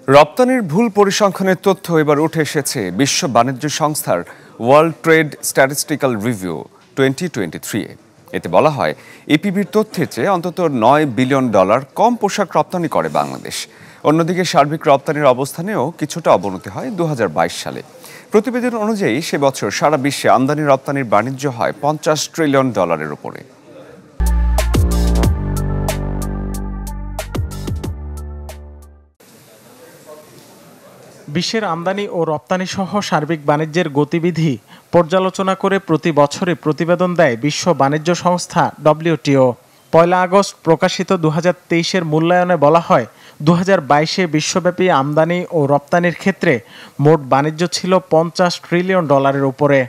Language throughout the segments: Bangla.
রপ্তানির ভুল পরিসংখ্যানের তথ্য এবার উঠে এসেছে বিশ্ব বাণিজ্য সংস্থার ওয়ার্ল্ড ট্রেড স্ট্যাটিস্টিক্যাল রিভিউ 2023 এতে বলা হয় ইপিবির তথ্যের চেয়ে অন্তত $9 বিলিয়ন কম পোশাক রপ্তানি করে বাংলাদেশ। অন্যদিকে সার্বিক রপ্তানির অবস্থানেও কিছুটা অবনতি হয় 2022 সালে। প্রতিবেদন অনুযায়ী সে বছর সারা বিশ্বে আমদানি রপ্তানির বাণিজ্য হয় $50 ট্রিলিয়ন উপরে। বিশ্বের আমদানি ও রপ্তানি সহ সার্বিক বাণিজ্যের গতিবিধি পর্যালোচনা করে প্রতি বছরে প্রতিবেদন দেয় বিশ্ব বাণিজ্য সংস্থা WTO। 1 আগস্ট প্রকাশিত 2023-এর মূল্যায়নে বলা হয় 2022-এ বিশ্বব্যাপী আমদানি ও রপ্তানির ক্ষেত্রে মোট বাণিজ্য ছিল $50 ট্রিলিয়ন উপরে।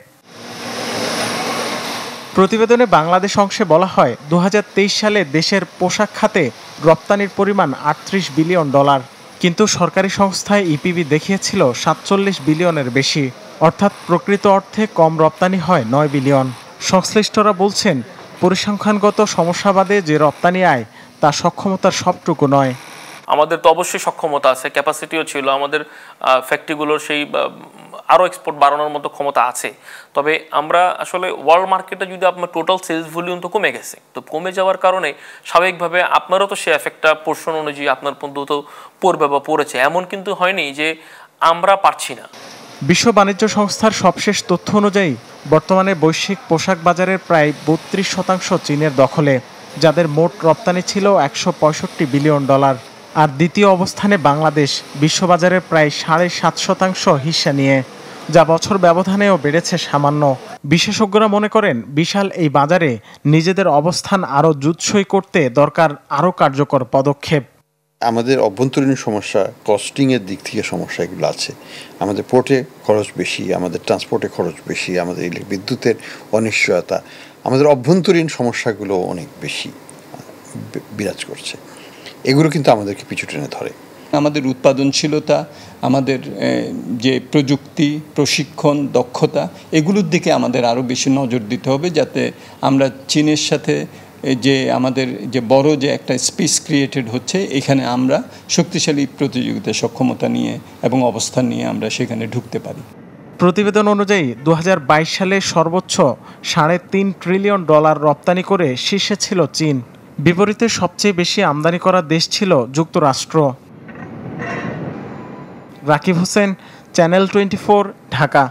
প্রতিবেদনে বাংলাদেশ অংশে বলা হয় 2023 সালে দেশের পোশাক খাতে রপ্তানির পরিমাণ $38 বিলিয়ন, কিন্তু সরকারি সংস্থায় ইপিবি দেখিয়েছিল 47 বিলিয়নের বেশি, অর্থাৎ প্রকৃত অর্থে কম রপ্তানি হয় 9 বিলিয়ন। সংশ্লিষ্টরা বলছেন পরিসংখ্যানগত সমস্যা বাদে যে রপ্তানি আয় তা সক্ষমতার সবটুকু নয়। আমাদের তো অবশ্যই সক্ষমতা আছে, ক্যাপাসিটিও ছিল, আমাদের ফ্যাক্টরিগুলোর সেই আরও এক্সপোর্ট বাড়ানোর মতো ক্ষমতা আছে। তবে আমরা আসলে ওয়ার্ল্ড মার্কেটে যদি আপনার টোটাল সেলস ভলিউম তো কমে গেছে, তো কমে যাওয়ার কারণে স্বাভাবিকভাবে আপনারও তো সে এফেক্টটা পোর্শন অনুযায়ী আপনার পর্যন্ত তো পড়বে বা পড়েছে, এমন কিন্তু হয়নি যে আমরা পারছি না। বিশ্ব বাণিজ্য সংস্থার সবশেষ তথ্য অনুযায়ী বর্তমানে বৈশ্বিক পোশাক বাজারের প্রায় 32% চীনের দখলে, যাদের মোট রপ্তানি ছিল $165 বিলিয়ন। আর দ্বিতীয় অবস্থানে বাংলাদেশ বিশ্ববাজারের প্রায় 7.5% হিস্সা নিয়ে, যা বছর ব্যবধানেও বেড়েছে সামান্য। বিশেষজ্ঞরা মনে করেন বিশাল এই বাজারে নিজেদের অবস্থান আরও জুৎসই করতে দরকার আরও কার্যকর পদক্ষেপ। আমাদের অভ্যন্তরীণ সমস্যা, কস্টিংয়ের দিক থেকে সমস্যা এগুলো আছে। আমাদের পোর্টে খরচ বেশি, আমাদের ট্রান্সপোর্টে খরচ বেশি, আমাদের বিদ্যুতের অনিশ্চয়তা, আমাদের অভ্যন্তরীণ সমস্যাগুলো অনেক বেশি বিরাজ করছে। এগুলো কিন্তু আমাদেরকে পিছু টেনে ধরে। আমাদের উৎপাদনশীলতা, আমাদের যে প্রযুক্তি, প্রশিক্ষণ, দক্ষতা, এগুলোর দিকে আমাদের আরও বেশি নজর দিতে হবে, যাতে আমরা চীনের সাথে যে আমাদের যে বড় যে একটা স্পেস ক্রিয়েটেড হচ্ছে, এখানে আমরা শক্তিশালী প্রতিযোগিতা সক্ষমতা নিয়ে এবং অবস্থান নিয়ে আমরা সেখানে ঢুকতে পারি। প্রতিবেদন অনুযায়ী 2022 সালে সর্বোচ্চ $3.5 ট্রিলিয়ন রপ্তানি করে শীর্ষে ছিল চীন। বিপরীতে সবচেয়ে বেশি আমদানি করা দেশ ছিল যুক্তরাষ্ট্র। রাকিব হোসেন, চ্যানেল 24, ঢাকা।